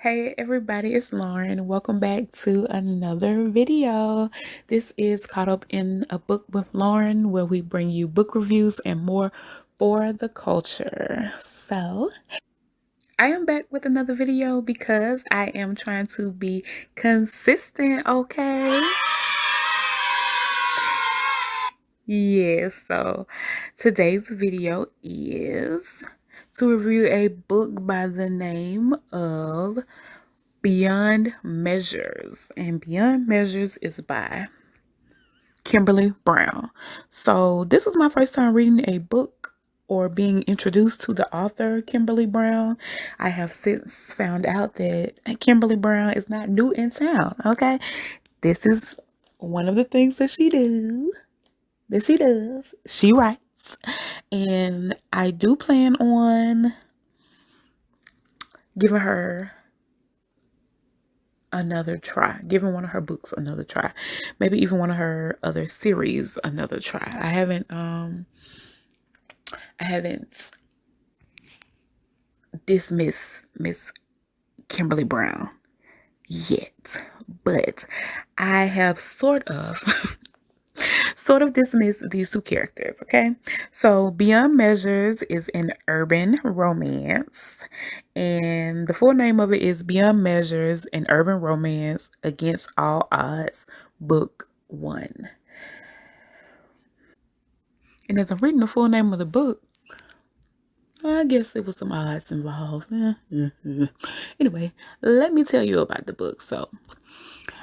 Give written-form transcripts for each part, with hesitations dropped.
Hey everybody, it's Lauren. Welcome back to another video. This is Caught Up in a Book with Lauren, where we bring you book reviews and more for the culture. So, I am back with another video because I am trying to be consistent, okay? Yes, so today's video is to review a book by the name of Beyond Measures, and Beyond Measures is by Kimberly Brown. So this was my first time reading a book or being introduced to the author Kimberly Brown. I have since found out that Kimberly Brown is not new in town. Okay, this is one of the things that she does. She writes, and I do plan on giving her another try, giving one of her books another try, maybe even one of her other series another try. I haven't dismissed Miss Kimberly Brown yet, but I have sort of dismissed these two characters. Okay, so Beyond Measures is an urban romance, and the full name of it is Beyond Measures, an urban romance against all odds, book 1. And as I'm reading the full name of the book, I guess there was some odds involved. Anyway, let me tell you about the book. So,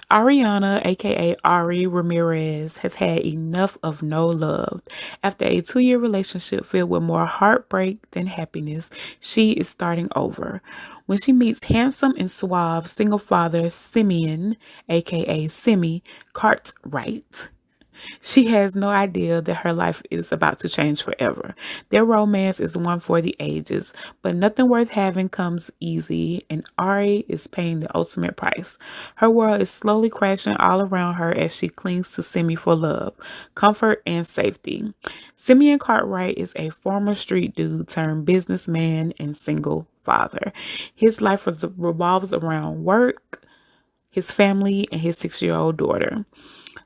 Ariana, aka Ari Ramirez, has had enough of no love. After a 2-year relationship filled with more heartbreak than happiness, she is starting over. When she meets handsome and suave single father Simeon, aka Simi Cartwright, she has no idea that her life is about to change forever. Their romance is one for the ages, but nothing worth having comes easy, and Ari is paying the ultimate price. Her world is slowly crashing all around her as she clings to Simi for love, comfort, and safety. Simeon Cartwright is a former street dude turned businessman and single father. His life revolves around work, his family, and his 6-year-old daughter.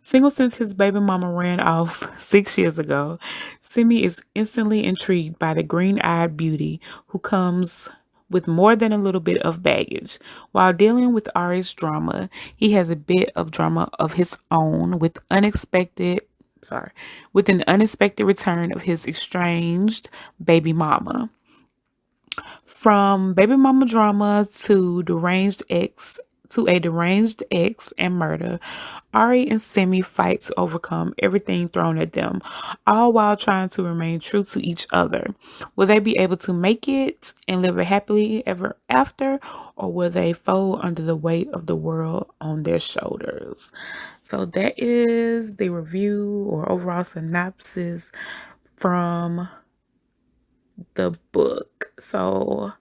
Single since his baby mama ran off 6 years ago, Simi is instantly intrigued by the green-eyed beauty who comes with more than a little bit of baggage. While dealing with Ari's drama, he has a bit of drama of his own with an unexpected return of his estranged baby mama. From baby mama drama to a deranged ex and murder, Ari and Simi fight to overcome everything thrown at them, all while trying to remain true to each other. Will they be able to make it and live a happily ever after, or will they fold under the weight of the world on their shoulders? So that is the review or overall synopsis from the book. So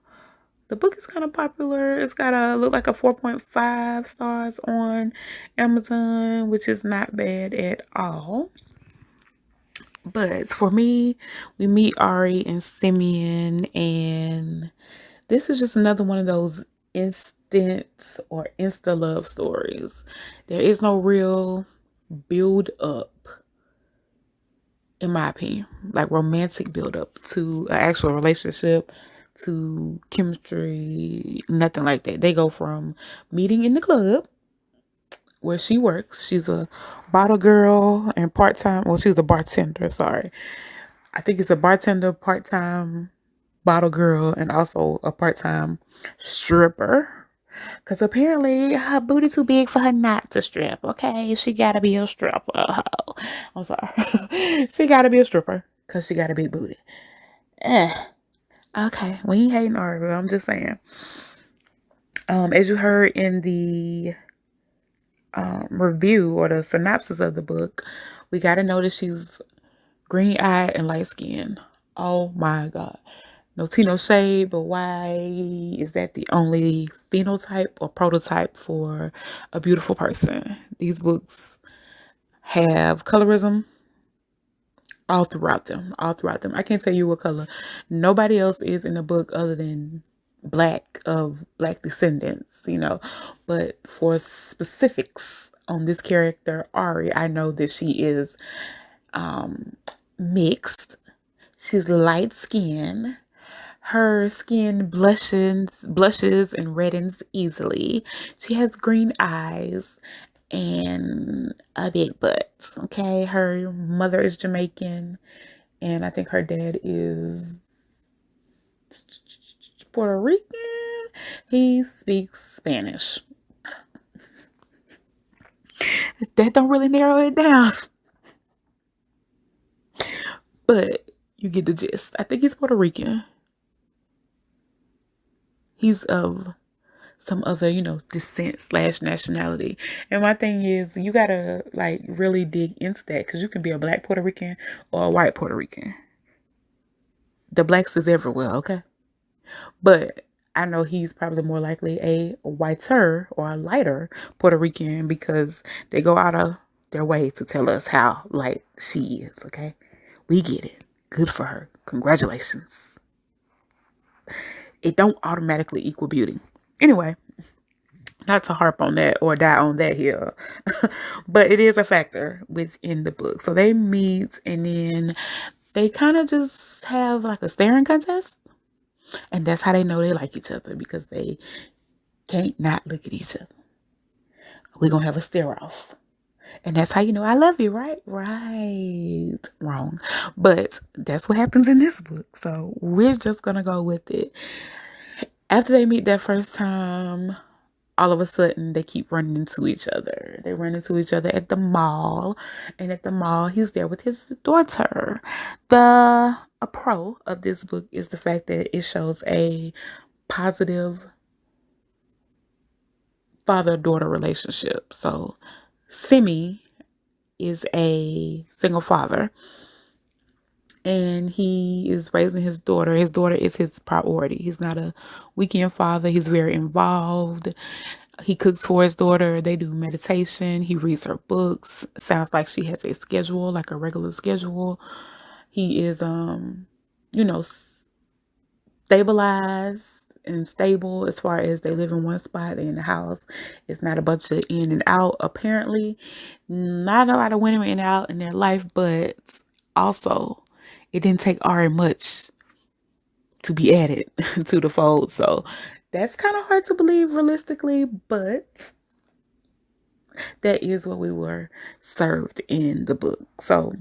the book is kind of popular. It's got look like a 4.5 stars on Amazon, which is not bad at all. But for me, we meet Ari and Simeon, and this is just another one of those instant or insta love stories. There is no real build up, in my opinion, like romantic build up to an actual relationship, to chemistry, nothing like that. They go from meeting in the club where she works. She's a bottle girl and part-time, well, she's a bartender, sorry. I think it's a bartender, part-time bottle girl, and also a part-time stripper. Because apparently her booty too big for her not to strip, okay? She gotta be a stripper. I'm sorry. She gotta be a stripper because she got a big booty. Okay, we ain't hating Ari, but I'm just saying. As you heard in the review or the synopsis of the book, we gotta notice she's green-eyed and light-skinned. Oh my God. No tea, no shade, but why is that the only phenotype or prototype for a beautiful person? These books have colorism all throughout them. I can't tell you what color nobody else is in the book other than black descendants, but for specifics on this character, Ari, I know that she is mixed. She's light skinned. Her skin blushes and reddens easily. She has green eyes and a big butt. Okay, her mother is Jamaican, and I think her dad is Puerto Rican. He speaks Spanish. That don't really narrow it down, but you get the gist. I think he's Puerto Rican. He's of some other, descent slash nationality. And my thing is, you gotta like really dig into that, because you can be a black Puerto Rican or a white Puerto Rican. The blacks is everywhere, okay? But I know he's probably more likely a whiter or a lighter Puerto Rican, because they go out of their way to tell us how light she is, okay? We get it. Good for her. Congratulations. It don't automatically equal beauty. Anyway, not to harp on that or die on that hill, but it is a factor within the book. So they meet, and then they kind of just have like a staring contest. And that's how they know they like each other, because they can't not look at each other. We're going to have a stare off. And that's how you know I love you, right? Right. Wrong. But that's what happens in this book. So we're just going to go with it. After they meet that first time, all of a sudden they keep running into each other. They run into each other at the mall. And at the mall, he's there with his daughter. A pro of this book is the fact that it shows a positive father-daughter relationship. So Simi is a single father, and he is raising his daughter. His daughter is his priority. He's not a weekend father. He's very involved. He cooks for his daughter. They do meditation. He reads her books. Sounds like she has a schedule, like a regular schedule. He is, stabilized and stable, as far as they live in one spot in the house. It's not a bunch of in and out, apparently. Not a lot of women in and out in their life, but also it didn't take Ari much to be added to the fold. So that's kind of hard to believe realistically, but that is what we were served in the book. So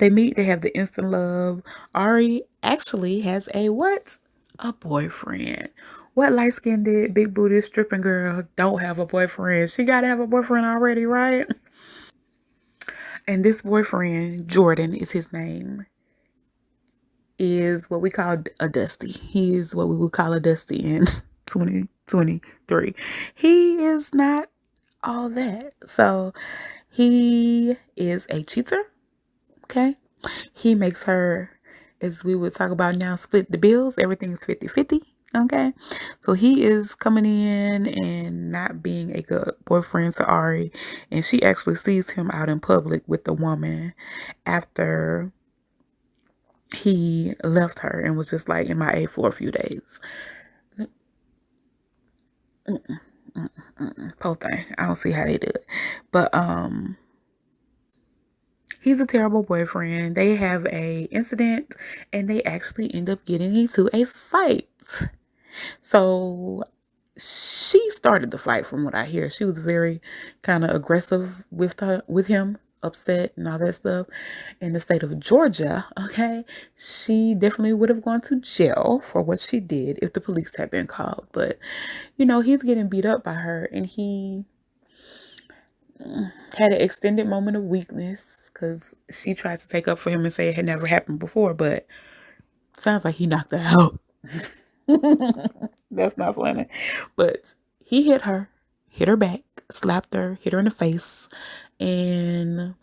they meet, they have the instant love. Ari actually has a what? A boyfriend. What light-skinned, big booty stripping girl don't have a boyfriend? She gotta have a boyfriend already, right? And this boyfriend, Jordan is his name, is what we call a Dusty. He is what we would call a Dusty in 2023. He is not all that. So he is a cheater. Okay. He makes her, as we would talk about now, split the bills. Everything is 50-50. Okay. So he is coming in and not being a good boyfriend to Ari. And she actually sees him out in public with the woman after he left her and was just like MIA for a few days. Poor thing. I don't see how they do it. But he's a terrible boyfriend. They have a incident, and they actually end up getting into a fight. So she started the fight, from what I hear. She was very kind of aggressive with him, upset and all that stuff. In the state of Georgia, okay, she definitely would have gone to jail for what she did if the police had been called. But he's getting beat up by her, and he had an extended moment of weakness because she tried to take up for him and say it had never happened before, but sounds like he knocked her out. That's not funny. But he hit her back, slapped her, hit her in the face, and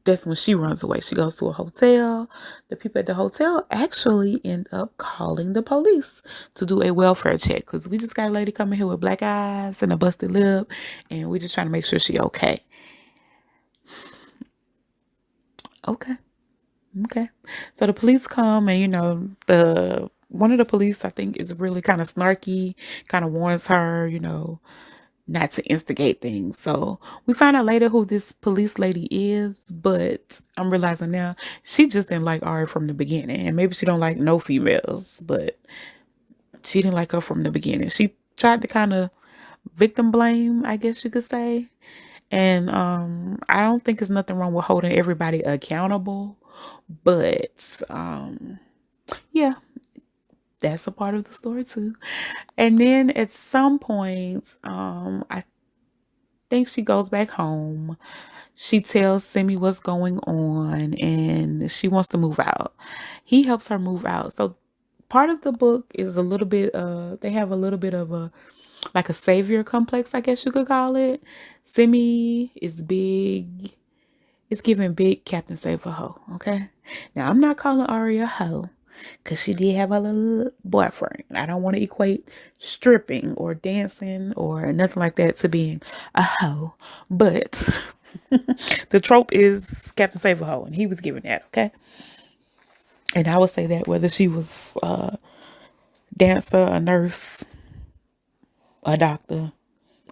that's when she runs away. She goes to a hotel. The people at the hotel actually end up calling the police to do a welfare check, because we just got a lady coming here with black eyes and a busted lip, and we're just trying to make sure she okay. Okay. Okay. So the police come and the one of the police I think is really kind of snarky, kind of warns her, not to instigate things. So we find out later who this police lady is, but I'm realizing now she just didn't like Ari from the beginning. And maybe she don't like no females, but she didn't like her from the beginning. She tried to kind of victim blame, I guess you could say. And I don't think there's nothing wrong with holding everybody accountable, but yeah, that's a part of the story too. And then at some point, I think she goes back home. She tells Simi what's going on and she wants to move out. He helps her move out. So part of the book is a little bit they have a little bit of a like a savior complex, I guess you could call it. Simi is big. It's giving big Captain Save a hoe, okay? Now I'm not calling Ari a hoe because she did have a little boyfriend. I don't want to equate stripping or dancing or nothing like that to being a hoe. But the trope is Captain Save a hoe, and he was giving that, okay? And I would say that whether she was a dancer, a nurse, a doctor,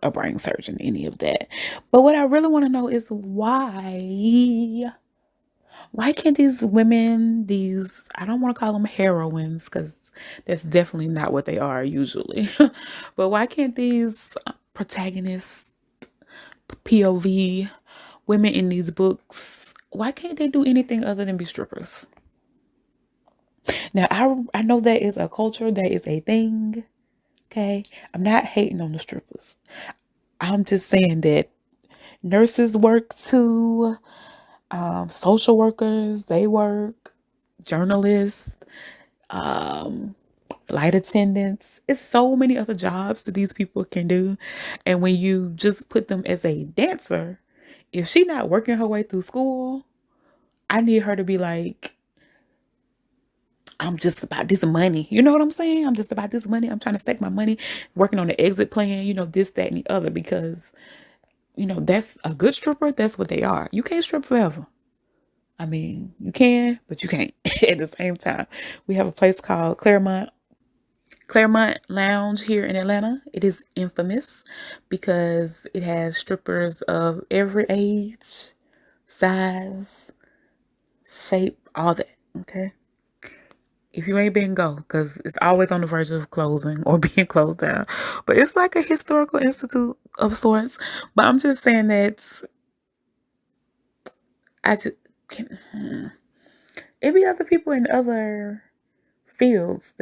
a brain surgeon, any of that. But what I really want to know is why can't these women, these, I don't want to call them heroines because that's definitely not what they are usually. But why can't these protagonists, POV, women in these books, why can't they do anything other than be strippers? Now, I know that is a culture, that is a thing. Okay. I'm not hating on the strippers. I'm just saying that nurses work too. Social workers, they work. Journalists, um, flight attendants. It's so many other jobs that these people can do. And when you just put them as a dancer, if she not working her way through school, I need her to be like, I'm just about this money. You know what I'm saying? I'm just about this money. I'm trying to stack my money, working on the exit plan, this, that, and the other, because, that's a good stripper. That's what they are. You can't strip forever. I mean, you can, but you can't at the same time. We have a place called Claremont Lounge here in Atlanta. It is infamous because it has strippers of every age, size, shape, all that. Okay. If you ain't been, go, because it's always on the verge of closing or being closed down. But it's like a historical institute of sorts. But I'm just saying that I just can't. It be other people in other fields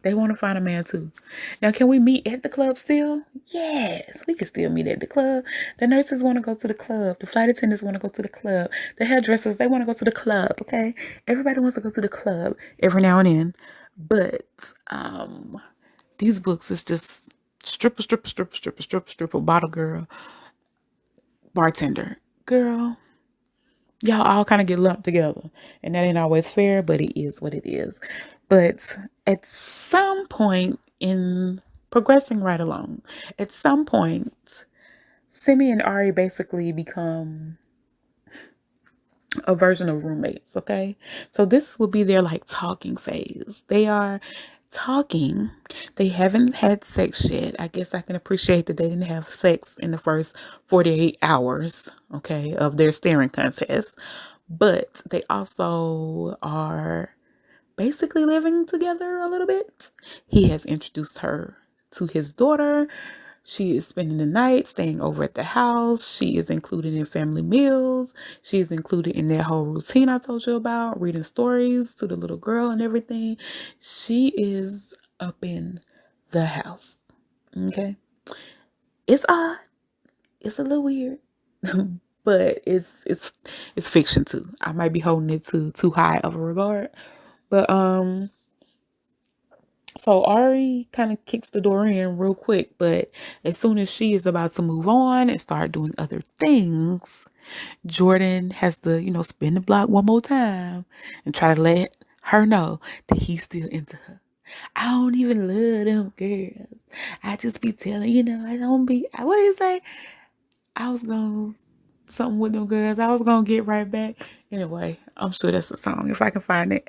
they want to find a man too. Now, can we meet at the club still? Yes, we can still meet at the club. The nurses want to go to the club. The flight attendants want to go to the club. The hairdressers, they want to go to the club, okay? Everybody wants to go to the club every now and then. But these books is just stripper, bottle girl, bartender. Girl, y'all all kind of get lumped together. And that ain't always fair, but it is what it is. But at some point in progressing right along, at some point, Simi and Ari basically become a version of roommates, okay? So this will be their like talking phase. They are talking. They haven't had sex yet. I guess I can appreciate that they didn't have sex in the first 48 hours, okay, of their staring contest. But they also are basically living together a little bit. He has introduced her to his daughter. She is spending the night staying over at the house. She is included in family meals. She is included in that whole routine I told you about, reading stories to the little girl and everything. She is up in the house. Okay. It's odd. It's a little weird. But it's fiction too. I might be holding it to too high of a regard. But so Ari kind of kicks the door in real quick, but as soon as she is about to move on and start doing other things, Jordan has to, spin the block one more time and try to let her know that he's still into her. I don't even love them girls. I just be telling, I don't be, what did he say? I was going to, something with them girls. I was going to get right back. Anyway, I'm sure that's a song. If I can find it.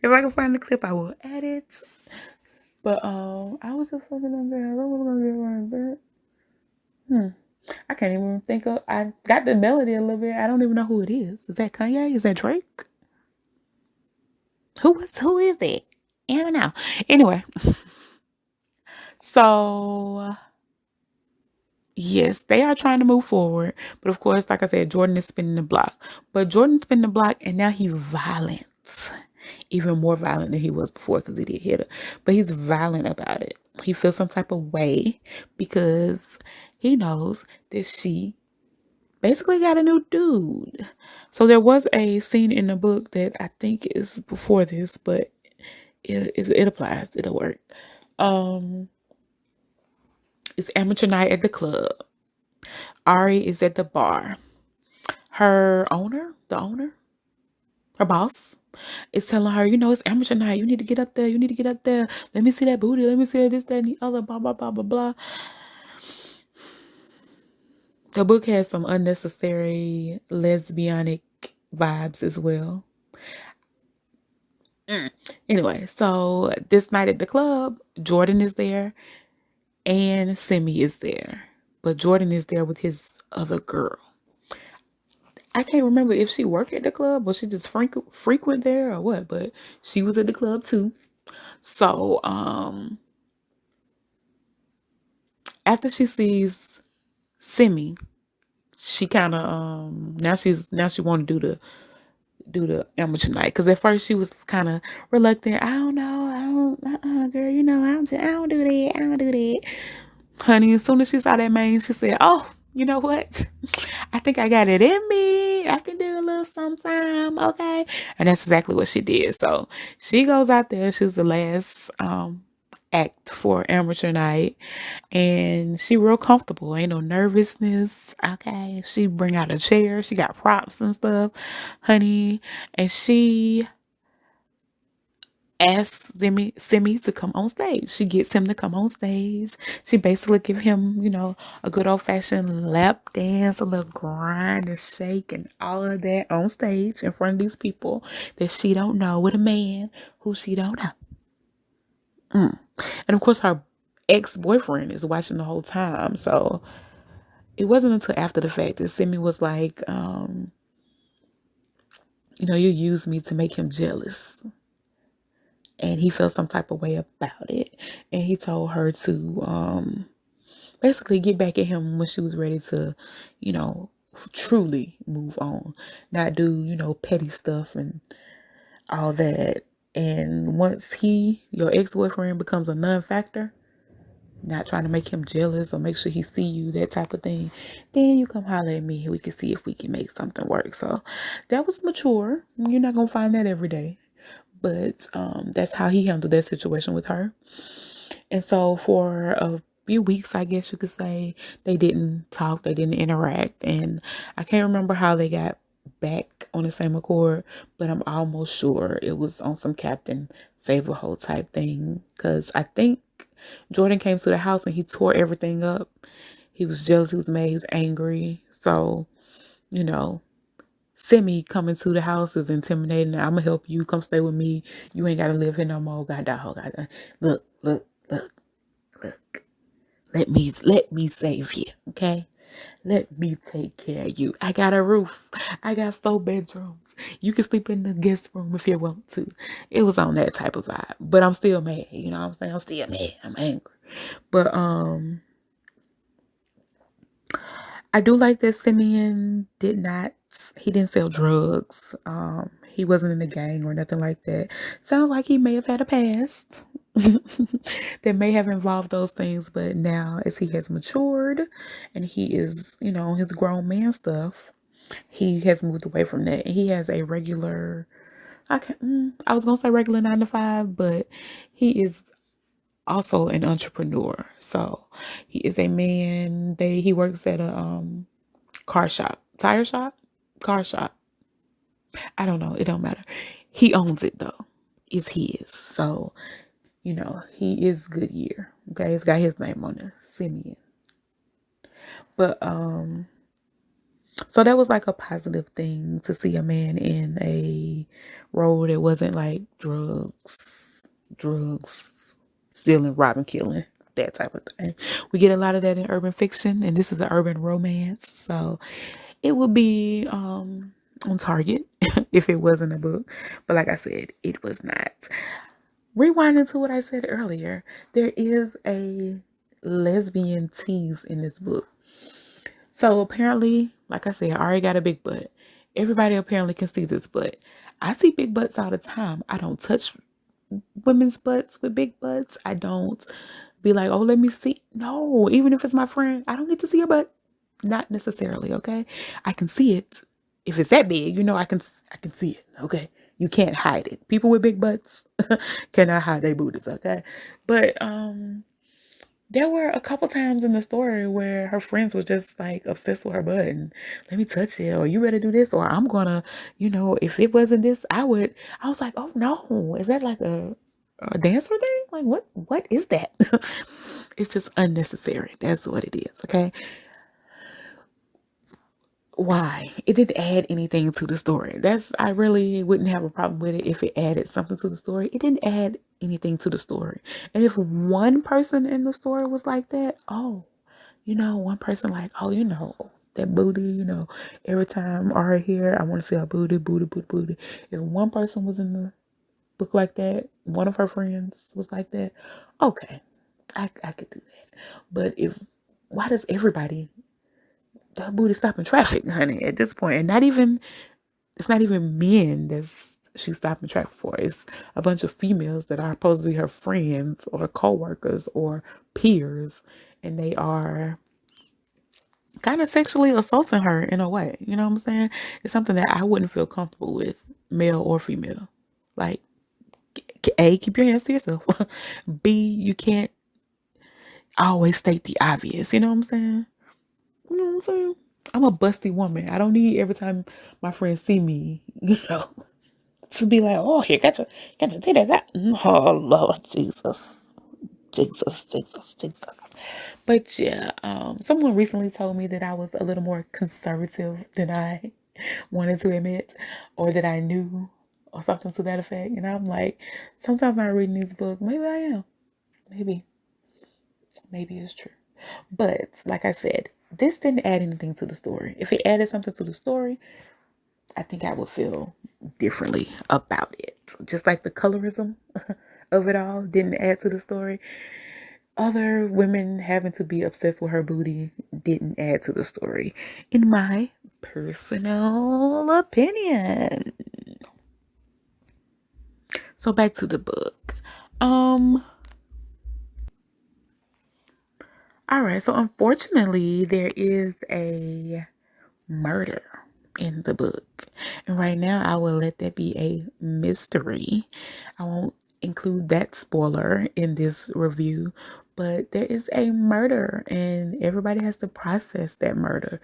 If I can find the clip, I will add it. But I was just fucking on there. I was gonna get right back. I can't even think of. I got the melody a little bit. I don't even know who it is. Is that Kanye? Is that Drake? Who is it? I don't know. Anyway, so yes, they are trying to move forward. But of course, like I said, Jordan is spinning the block. But Jordan's spinning the block and now he's violent. Even more violent than he was before because he did hit her. But he's violent about it. He feels some type of way because he knows that she basically got a new dude. So there was a scene in the book that I think is before this, but it applies. It'll work. It's amateur night at the club. Ari is at the bar. Her her boss, is telling her, it's amateur night. You need to get up there. You need to get up there. Let me see that booty. Let me see that this, that, and the other. Blah, blah, blah, blah, blah. The book has some unnecessary lesbianic vibes as well. Anyway, so this night at the club, Jordan is there and Simi is there. But Jordan is there with his other girl. I can't remember if she worked at the club or she just frequent there or what, but she was at the club too. So, after she sees Simi, she kind of now she want to do the amateur night because at first she was kind of reluctant. I don't know, girl, I don't do that, I don't do that, honey. As soon as she saw that man, she said, "Oh, you know what? I think I got it in me. I can do a little sometime, okay?" And that's exactly what she did. So she goes out there. She's the last act for amateur night, and she real comfortable. Ain't no nervousness. Okay, she bring out a chair. She got props and stuff, honey, and she asks Simi to come on stage. She gets him to come on stage. She basically give him, a good old fashioned lap dance, a little grind and shake and all of that on stage in front of these people that she don't know, with a man who she don't know. And of course her ex-boyfriend is watching the whole time. So it wasn't until after the fact that Simi was like, you used me to make him jealous. And he felt some type of way about it. And he told her to basically get back at him when she was ready to, truly move on. Not do, petty stuff and all that. And once your ex-boyfriend becomes a non-factor, not trying to make him jealous or make sure he see you, that type of thing, then you come holler at me and we can see if we can make something work. So that was mature. You're not going to find that every day. But that's how he handled that situation with her. And so for a few weeks, I guess you could say, they didn't talk, they didn't interact. And I can't remember how they got back on the same accord, but I'm almost sure it was on some Captain Save a Hoe type thing. Because I think Jordan came to the house and he tore everything up. He was jealous, he was mad, he was angry. So, Simi coming to the house is intimidating. I'm gonna help you. Come stay with me. You ain't gotta live here no more. God, look. Let me save you, okay? Let me take care of you. I got a roof. I got 4 bedrooms. You can sleep in the guest room if you want to. It was on that type of vibe. But I'm still mad. You know what I'm saying? I'm still mad. I'm angry. But I do like that Simeon he didn't sell drugs. He wasn't in a gang or nothing like that. Sounds like he may have had a past that may have involved those things, but now as he has matured and he is, his grown man stuff, he has moved away from that. And he has a regular, I was gonna say regular 9 to 5, but he is also an entrepreneur. So he is a man. He works at a tire shop, car shop. I don't know. It don't matter. He owns it though. It's his. So, he is Goodyear. Okay. It's got his name on it, Simeon. But, So that was like a positive thing to see a man in a role that wasn't like drugs, stealing, robbing, killing, that type of thing. We get a lot of that in urban fiction, and this is an urban romance. So it would be on target if it wasn't a book. But like I said, it was not. Rewinding to what I said earlier, there is a lesbian tease in this book. So apparently, like I said, I already got a big butt. Everybody apparently can see this butt. I see big butts all the time. I don't touch women's butts with big butts. I don't be like, oh, let me see. No, even if it's my friend, I don't need to see your butt. Not necessarily, okay? I can see it. If it's that big, I can see it, okay? You can't hide it. People with big butts cannot hide their booties, okay? But there were a couple times in the story where her friends were just like obsessed with her butt and let me touch it, or you better do this, or I'm gonna, if it wasn't this, I was like, oh no, is that like a dancer thing? Like what is that? It's just unnecessary. That's what it is, okay? Why? It didn't add anything to the story. I really wouldn't have a problem with it if it added something to the story. It didn't add anything to the story. And if one person in the story was like that, one person like, that booty, every time Ari here, I want to see her booty, booty, booty, booty. If one person was in the book like that, one of her friends was like that, okay, I could do that. But why does everybody, the booty stopping traffic, honey, at this point? And it's not even men she's stopping traffic for. It's a bunch of females that are supposed to be her friends or co-workers or peers, and they are kind of sexually assaulting her in a way. You know what I'm saying? It's something that I wouldn't feel comfortable with, male or female. Like, A, keep your hands to yourself. B, you can't always state the obvious. You know what I'm saying? You know what I'm saying? I'm a busty woman. I don't need every time my friends see me, to be like, oh, here, got your titties out. Oh, Lord Jesus. Jesus, Jesus, Jesus. But yeah, someone recently told me that I was a little more conservative than I wanted to admit, or that I knew, or something to that effect. And I'm like, sometimes I'm reading these books, maybe I am. Maybe it's true. But like I said, this didn't add anything to the story. If it added something to the story, I think I would feel differently about it. Just like the colorism of it all didn't add to the story. Other women having to be obsessed with her booty didn't add to the story, in my personal opinion. So back to the book. All right. So unfortunately, there is a murder in the book, and right now I will let that be a mystery. I won't include that spoiler in this review, but there is a murder and everybody has to process that murder.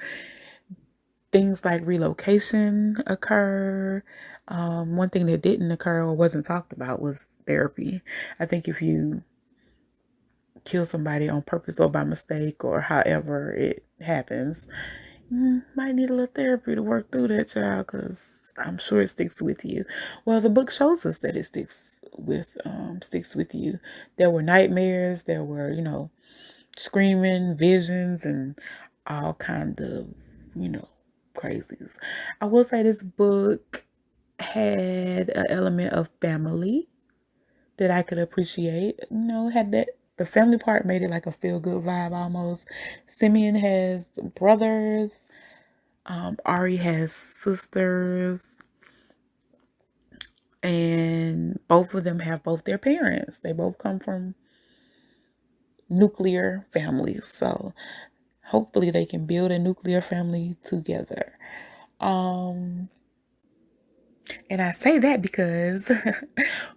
Things like relocation occur. One thing that didn't occur or wasn't talked about was therapy. I think if you kill somebody on purpose or by mistake or however it happens, might need a little therapy to work through that, child, because I'm sure it sticks with you. Well, the book shows us that it sticks with you. There were nightmares, there were, screaming visions and all kind of, crazies. I will say this book had an element of family that I could appreciate. Had that the family part made it like a feel good vibe almost. Simeon has brothers. Ari has sisters, and both of them have both their parents. They both come from nuclear families, so hopefully they can build a nuclear family together. And I say that because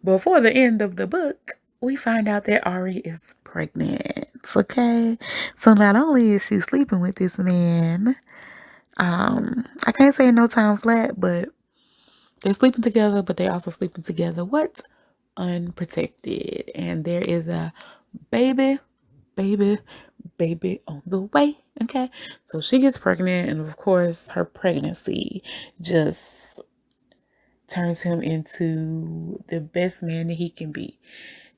before the end of the book, we find out that Ari is pregnant. Okay, so not only is she sleeping with this man, I can't say no time flat, but they're sleeping together, but they're also sleeping together. What? Unprotected. And there is a baby baby on the way. Okay. So she gets pregnant, and of course, her pregnancy just turns him into the best man that he can be.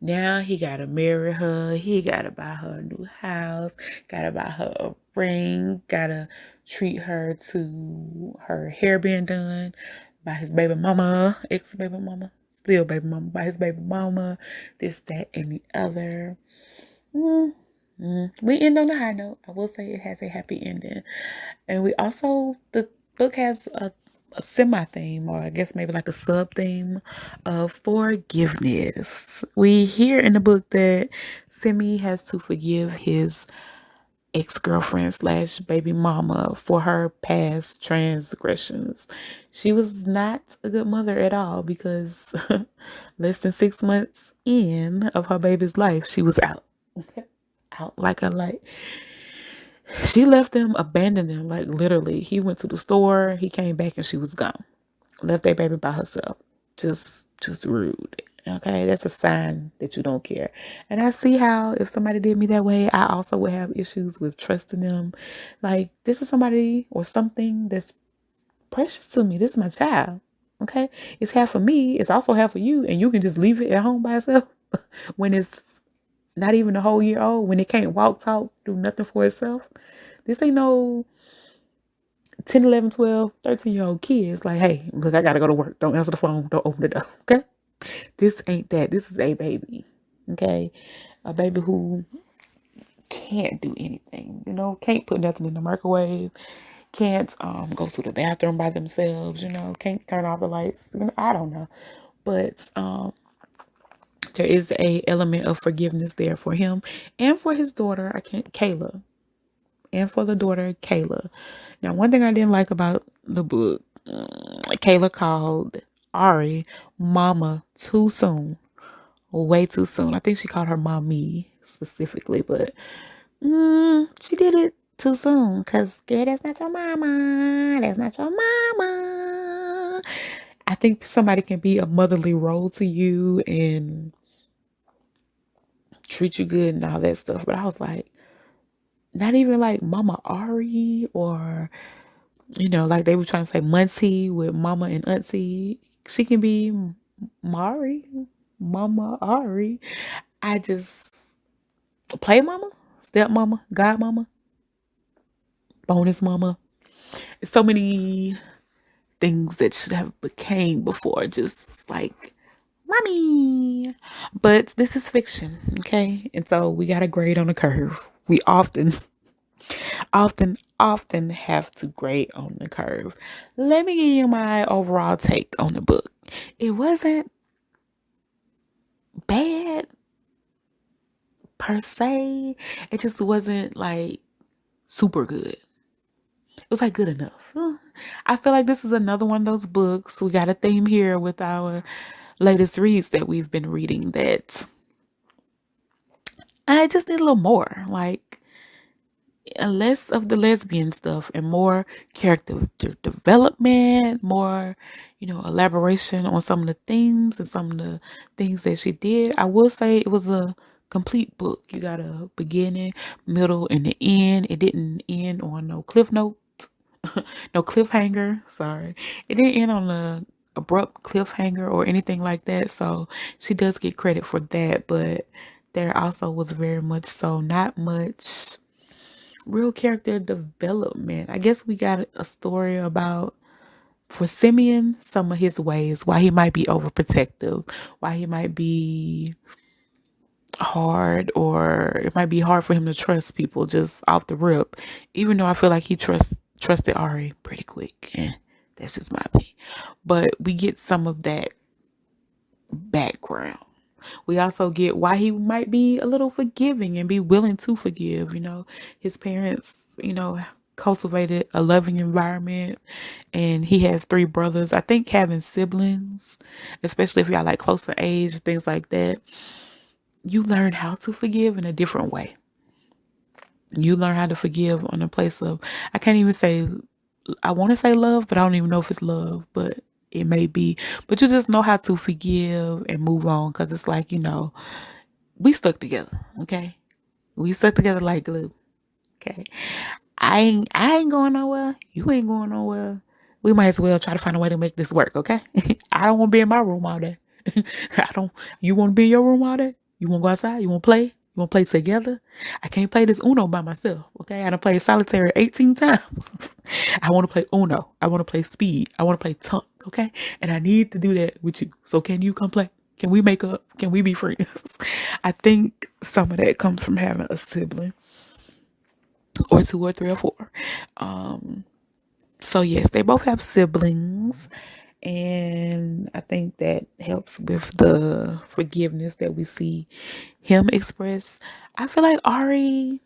Now he gotta marry her. He gotta buy her a new house. Gotta buy her a ring. Gotta treat her to her hair being done by his baby mama, ex baby mama, still baby mama, by his baby mama. This, that, and the other. We end on a high note. I will say it has a happy ending, and the book has a semi theme, or I guess maybe like a sub theme of forgiveness. We hear in the book that Simi has to forgive his ex-girlfriend slash baby mama for her past transgressions. She was not a good mother at all, because less than 6 months in of her baby's life, she was out. Out like a light. She left them, abandoned them, like literally. He went to the store, he came back, and she was gone. Left their baby by herself. Just rude. Okay, that's a sign that you don't care. And I see how if somebody did me that way, I also would have issues with trusting them. Like, this is somebody or something that's precious to me. This is my child. Okay, it's half for me. It's also half for you, and you can just leave it at home by itself when it's not even a whole year old, when it can't walk, talk, do nothing for itself. This ain't no 10, 11, 12, 13-year-old kids. Like, hey, look, I gotta go to work. Don't answer the phone. Don't open the door. Okay? This ain't that. This is a baby. Okay? A baby who can't do anything. Can't put nothing in the microwave. Can't go to the bathroom by themselves. Can't turn off the lights. I don't know. But there is a element of forgiveness there for him and for his daughter. Kayla. And for the daughter, Kayla. Now, one thing I didn't like about the book, Kayla called Ari mama too soon. Way too soon. I think she called her mommy specifically, but she did it too soon. Because, girl, that's not your mama. That's not your mama. I think somebody can be a motherly role to you and treat you good and all that stuff. But I was like, not even like Mama Ari, or like they were trying to say Muncie with Mama and Auntie. She can be Mari, Mama Ari. I just play mama, step mama, god mama, bonus mama. So many things that should have became before just like mommy. But this is fiction, okay? And so we got a grade on the curve. We often have to grade on the curve. Let me give you my overall take on the book. It wasn't bad per se. It just wasn't like super good. It was like good enough. I feel like this is another one of those books. We got a theme here with our latest reads that we've been reading, that I just need a little more. Like, less of the lesbian stuff and more character development, more, elaboration on some of the themes and some of the things that she did. I will say it was a complete book. You got a beginning, middle, and the end. It didn't end on no cliff note, no cliffhanger. Sorry. It didn't end on a abrupt cliffhanger or anything like that. So she does get credit for that, but there also was very much so not much real character development. I guess we got a story about, for Simeon, some of his ways, why he might be overprotective, why he might be hard, or it might be hard for him to trust people just off the rip, even though I feel like he trusted Ari pretty quick. That's just my opinion. But we get some of that background. We also get why he might be a little forgiving and be willing to forgive. His parents, cultivated a loving environment, and he has 3 brothers. I think having siblings, especially if y'all like closer age, things like that, you learn how to forgive in a different way. You learn how to forgive on a place of, I can't even say, I want to say love, but I don't even know if it's love, but it may be. But you just know how to forgive and move on, because it's like, we stuck together, okay? We stuck together like glue. Okay. I ain't going nowhere. You ain't going nowhere. We might as well try to find a way to make this work, okay? I don't want to be in my room all day. I don't. You want to be in your room all day? You want to go outside? You want to play? You want to play together? I can't play this Uno by myself, okay? I done played solitaire 18 times. I want to play Uno. I want to play Speed. I want to play Tunk, okay? And I need to do that with you. So can you come play? Can we make up? Can we be friends? I think some of that comes from having a sibling or two or three or four. So yes, they both have siblings, and I think that helps with the forgiveness that we see him express. I feel like Ari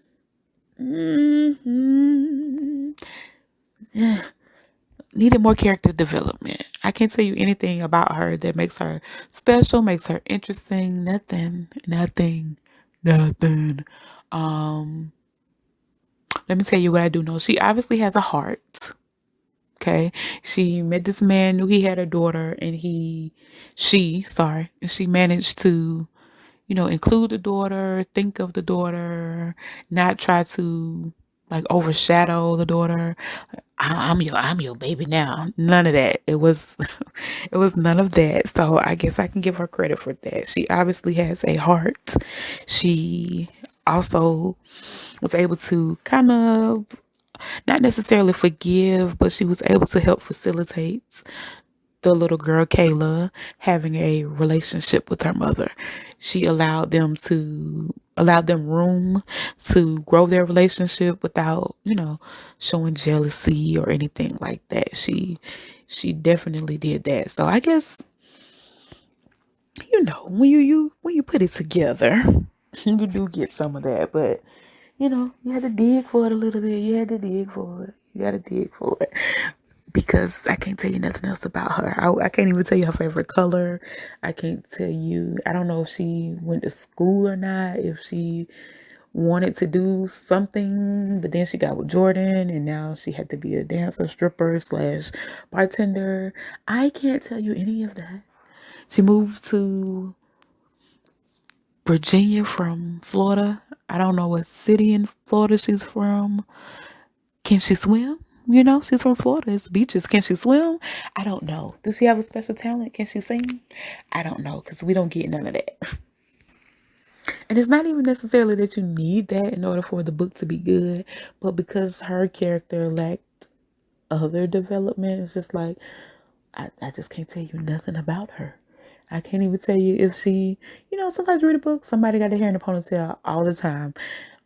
needed more character development. I can't tell you anything about her that makes her special, makes her interesting. Nothing. Um, Let me tell you what I do know. She obviously has a heart. Okay. She met this man, knew he had a daughter, and she managed to, include the daughter, think of the daughter, not try to like overshadow the daughter. I'm your baby now. None of that. It was, it was none of that. So I guess I can give her credit for that. She obviously has a heart. She also was able to kind of not necessarily forgive, but she was able to help facilitate the little girl Kayla having a relationship with her mother. She allowed them room to grow their relationship without, showing jealousy or anything like that. She definitely did that. So I guess, when you put it together, you do get some of that, but you had to dig for it a little bit. You had to dig for it. You got to dig for it. Because I can't tell you nothing else about her. I can't even tell you her favorite color. I can't tell you, I don't know if she went to school or not, if she wanted to do something, but then she got with Jordan and now she had to be a dancer, stripper slash bartender. I can't tell you any of that. She moved to Virginia from Florida. I don't know what city in Florida she's from. Can she swim? She's from Florida. It's beaches. Can she swim? I don't know. Does she have a special talent? Can she sing? I don't know because we don't get none of that. And it's not even necessarily that you need that in order for the book to be good, but because her character lacked other development, it's just like, I just can't tell you nothing about her. I can't even tell you if she, sometimes you read a book, somebody got their hair in a ponytail all the time.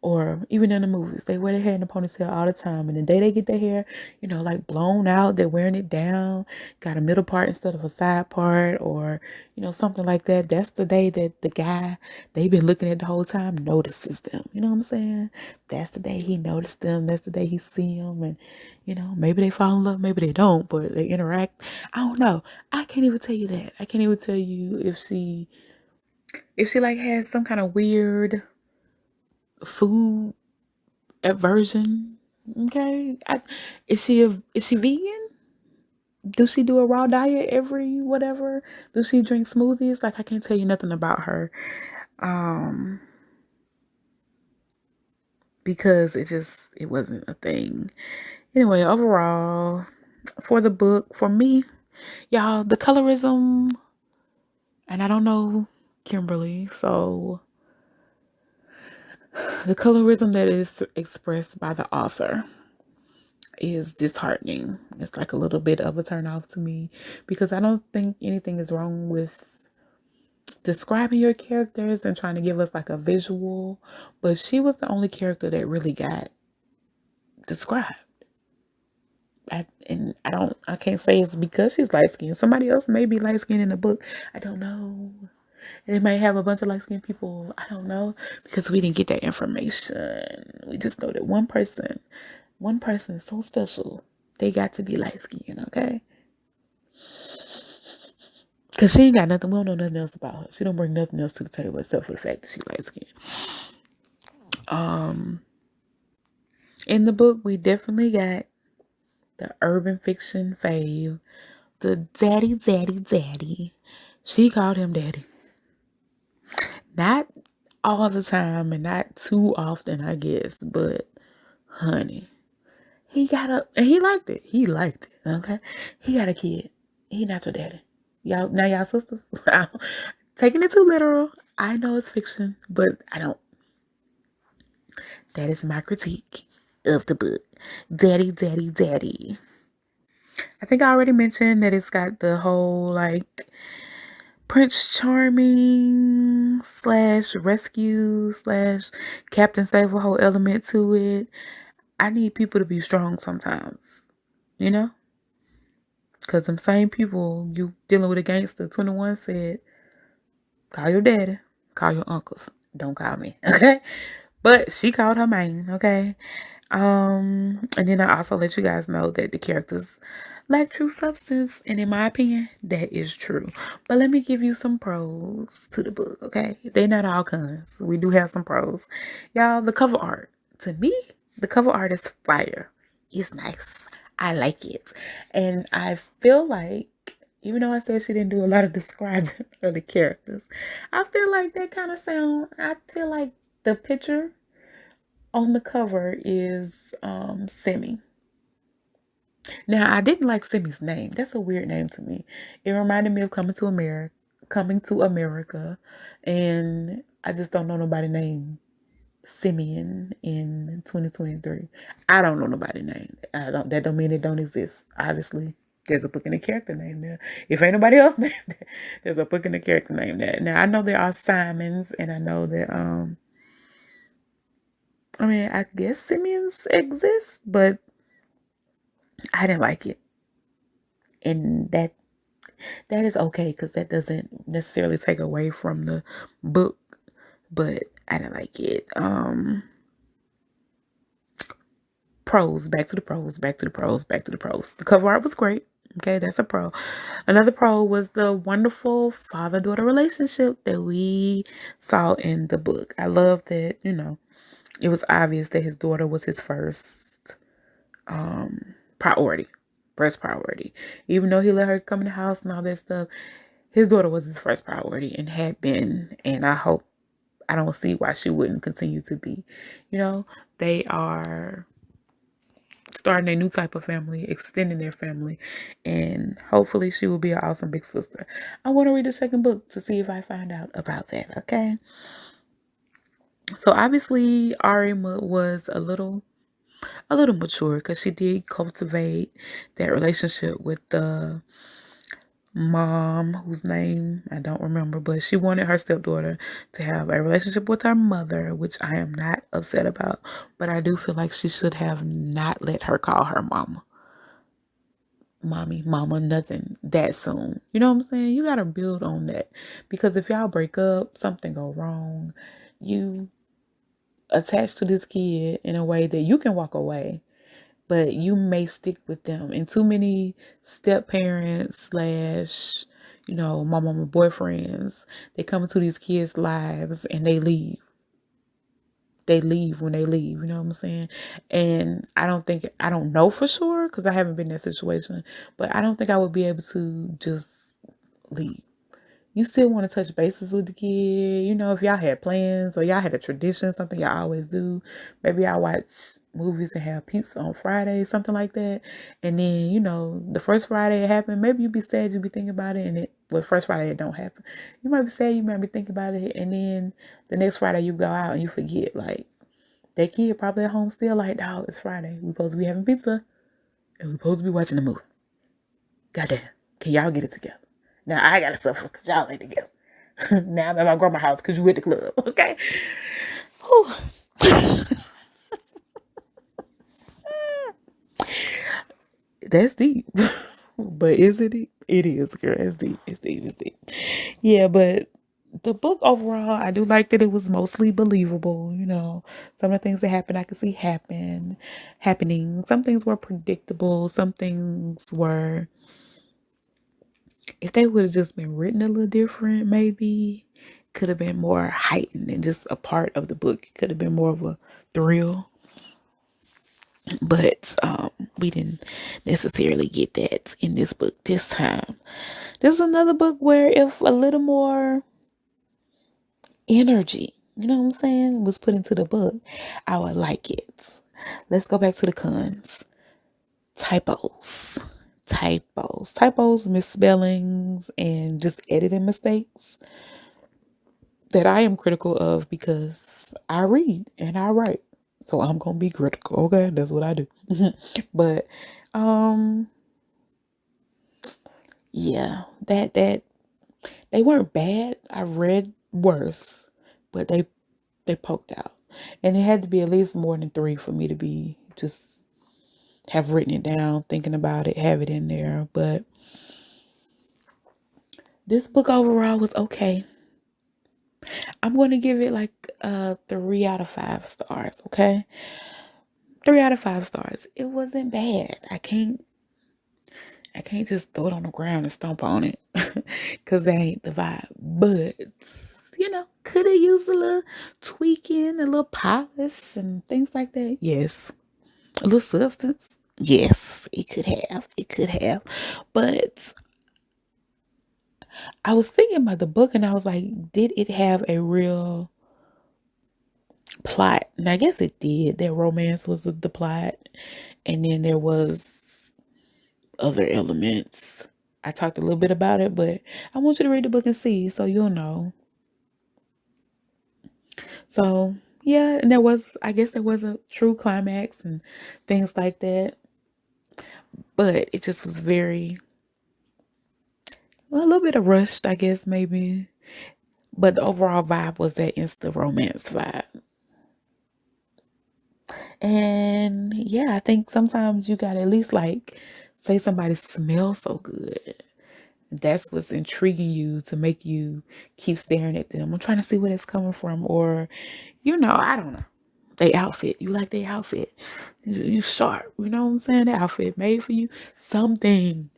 Or even in the movies, they wear their hair in a ponytail all the time. And the day they get their hair, like blown out, they're wearing it down, got a middle part instead of a side part, or, something like that. That's the day that the guy they've been looking at the whole time notices them. You know what I'm saying? That's the day he noticed them. That's the day he see them. And, maybe they fall in love, maybe they don't, but they interact. I don't know. I can't even tell you that. I can't even tell you if she like has some kind of weird food aversion. Okay. Is she vegan? Does she do a raw diet every whatever? Does she drink smoothies? Like I can't tell you nothing about her. Um because it wasn't a thing. Anyway, overall, for the book, for me, y'all, the colorism, and I don't know Kimberly, so the colorism that is expressed by the author is disheartening. It's like a little bit of a turn off to me because I don't think anything is wrong with describing your characters and trying to give us like a visual, but she was the only character that really got described. I can't say it's because she's light skinned. Somebody else may be light skinned in the book. I don't know. They may have a bunch of light skinned people. I don't know because we didn't get that information. We just know that one person is so special. They got to be light skinned, okay? Because she ain't got nothing. We don't know nothing else about her. She don't bring nothing else to the table except for the fact that she light skinned. In the book, we definitely got the urban fiction fave, the daddy. She called him daddy. Not all the time and not too often, I guess. But honey, he got a and he liked it. He liked it. Okay, he got a kid. He not your daddy. Y'all now y'all sisters. Taking it too literal. I know it's fiction, but I don't. That is my critique of the book. Daddy, daddy, daddy. I think I already mentioned that it's got the whole like Prince Charming slash rescue slash Captain Save a whole element to it. I need people to be strong sometimes, you know? Because them same people you dealing with a gangster, 21 said, call your daddy, call your uncles. Don't call me, okay? But she called her main, okay? And then I also let you guys know that the characters lack true substance, and in my opinion, that is true. But let me give you some pros to the book, okay? They're not all cons. We do have some pros. Y'all, the cover art. To me, the cover art is fire. It's nice. I like it. And I feel like, even though I said she didn't do a lot of describing of the characters, I feel like I feel like the picture on the cover is Simi. Now I didn't like Simi's name. That's a weird name to me. It reminded me of Coming to America, and I just don't know nobody named Simeon in 2023. I don't know nobody name. I don't. That don't mean it don't exist. Obviously, there's a book and a character name there. If ain't nobody else named that, there's a book and a character name there. Now I know there are Simons, and I know that I mean, I guess Simeons exist, but I didn't like it. And that is okay because that doesn't necessarily take away from the book, but I didn't like it. Pros, back to the pros, back to the pros, back to the pros. The cover art was great. Okay, that's a pro. Another pro was the wonderful father-daughter relationship that we saw in the book. I love that, it was obvious that his daughter was his priority. First priority. Even though he let her come in the house and all that stuff, his daughter was his first priority and had been. And I don't see why she wouldn't continue to be. They are starting a new type of family, extending their family, and hopefully she will be an awesome big sister. I want to read the second book to see if I find out about that, okay? So obviously Ari was a little mature because she did cultivate that relationship with the mom whose name I don't remember, but she wanted her stepdaughter to have a relationship with her mother, which I am not upset about, but I do feel like she should have not let her call her mama, nothing that soon. You know what I'm saying? You got to build on that, because if y'all break up, something go wrong, you attach to this kid in a way that you can walk away, but you may stick with them. And too many step parents slash, my mama boyfriends, they come into these kids' lives and they leave. They leave when they leave, you know what I'm saying? And I don't know for sure because I haven't been in that situation, but I don't think I would be able to just leave. You still want to touch bases with the kid. If y'all had plans or y'all had a tradition, something y'all always do. Maybe y'all watch movies and have pizza on Friday, something like that. And then, the first Friday it happened, maybe you be sad, you be thinking about it, and first Friday it don't happen. You might be sad, you might be thinking about it, and then the next Friday you go out and you forget, like, that kid probably at home still like, dog, it's Friday. We supposed to be having pizza, and we supposed to be watching a movie. Goddamn, can y'all get it together? Now I gotta suffer because y'all ain't together. Now I'm at my grandma's house because you at the club, okay? That's deep. But is it deep? It is, girl. It's deep. It's deep. It's deep. Yeah, but the book overall, I do like that it was mostly believable. Some of the things that happened, I could see happening. Some things were predictable. Some things were, if they would have just been written a little different, maybe could have been more heightened and just a part of the book. It could have been more of a thrill. But we didn't necessarily get that in this book this time. This is another book where if a little more energy, you know what I'm saying, was put into the book, I would like it. Let's go back to the cons. Typos. Typos, misspellings, and just editing mistakes that I am critical of because I read and I write. So I'm gonna be critical, okay? That's what I do. But yeah, that they weren't bad. I read worse, but they poked out. And it had to be at least more than 3 for me to be just have written it down, thinking about it, have it in there. But this book overall was okay. I'm going to give it like 3 out of 5 stars, okay? 3 out of 5 stars. It wasn't bad. I can't just throw it on the ground and stomp on it cuz that ain't the vibe. But could have used a little tweaking, a little polish and things like that. Yes. A little substance. Yes, it could have. It could have. But I was thinking about the book and I was like, did it have a real plot? And I guess it did. That romance was the plot. And then there was other elements. I talked a little bit about it, but I want you to read the book and see so you'll know. So yeah, and I guess there was a true climax and things like that. But it just was a little bit of rushed, I guess, maybe. But the overall vibe was that insta romance vibe. And yeah, I think sometimes you gotta at least like say somebody smells so good. That's what's intriguing you to make you keep staring at them. I'm trying to see where it's coming from. Or, I don't know. They outfit. You like their outfit. You sharp. You know what I'm saying? The outfit made for you. Something.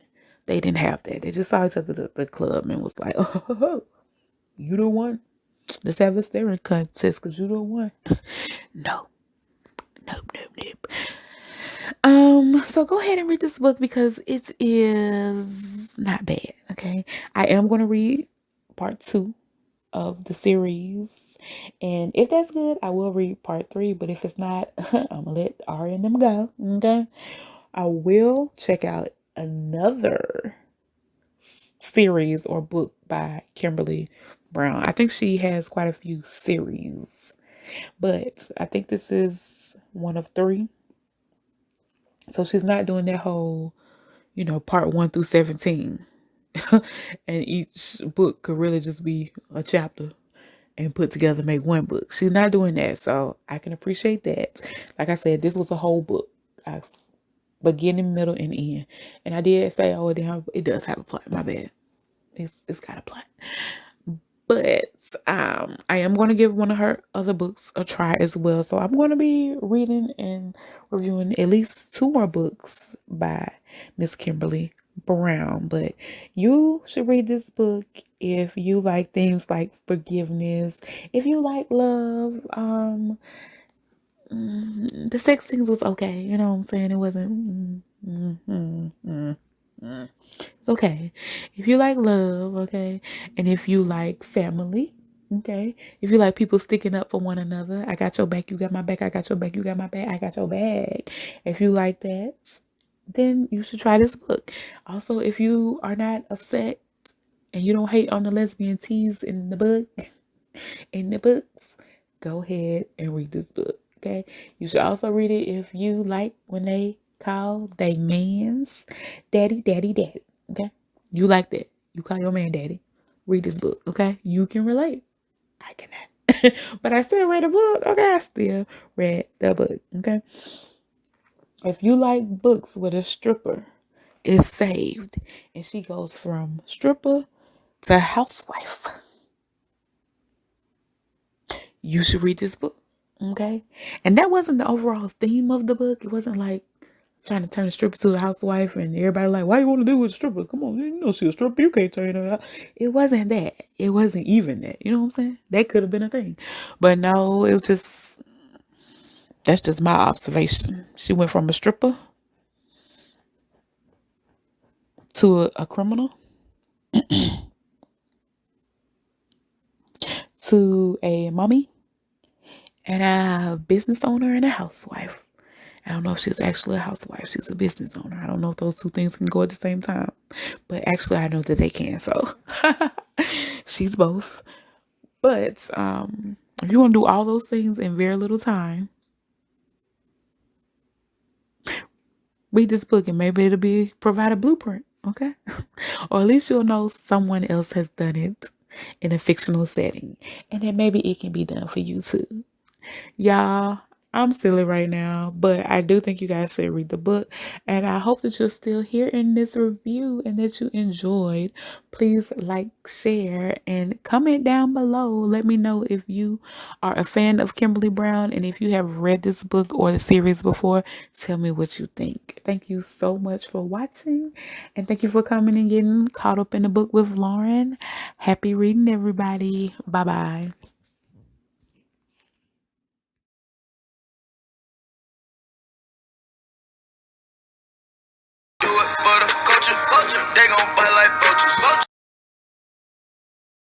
They didn't have that. They just saw each other at the club and was like, oh, you the one? Let's have a staring contest because you the one. No. Nope, nope, nope. So go ahead and read this book because it is not bad. Okay. I am gonna read part 2 of the series. And if that's good, I will read part 3. But if it's not, I'm gonna let Ari and them go. Okay. I will check out another series or book by Kimberly Brown. I think she has quite a few series, but I think this is one of 3. So she's not doing that whole, part 1 through 17. And each book could really just be a chapter and put together make one book. She's not doing that. So I can appreciate that. Like I said, this was a whole book. Beginning, middle, and end. And I did say, it does have a plot. My bad. It's got a plot. But I am going to give one of her other books a try as well. So I'm going to be reading and reviewing at least 2 more books by Miss Kimberly Brown. But you should read this book if you like things like forgiveness, if you like love. The sex things was okay. You know what I'm saying? It wasn't. It's okay. If you like love, okay, and if you like family, okay, if you like people sticking up for one another, I got your back, you got my back, I got your back, you got my back, I got your back. If you like that, then you should try this book. Also, if you are not upset and you don't hate on the lesbian teas in the books, go ahead and read this book. Okay. You should also read it if you like when they call they man's daddy, daddy, daddy. Okay. You like that. You call your man daddy. Read this book. Okay. You can relate. I cannot. But I still read a book. Okay. I still read the book. Okay. If you like books with a stripper is saved and she goes from stripper to housewife, you should read this book. Okay. And that wasn't the overall theme of the book. It wasn't like trying to turn a stripper to a housewife and everybody like, why you want to do with a stripper? Come on, you know she's a stripper. You can't turn her out. It wasn't that. It wasn't even that. You know what I'm saying? That could have been a thing. But no, that's just my observation. She went from a stripper to a criminal to a mommy and a business owner and a housewife. I don't know if she's actually a housewife. She's a business owner. I don't know if those two things can go at the same time. But actually, I know that they can. So she's both. But if you want to do all those things in very little time, read this book and maybe it'll provide a blueprint. Okay. Or at least you'll know someone else has done it in a fictional setting. And then maybe it can be done for you too. Y'all, I'm silly right now, but I do think you guys should read the book. And I hope that you're still here in this review and that you enjoyed. Please like, share, and comment down below. Let me know if you are a fan of Kimberly Brown and if you have read this book or the series before. Tell me what you think. Thank you so much for watching. And thank you for coming and getting caught up in the book with Lauren. Happy reading, everybody. Bye-bye. Do it for the culture. They gon'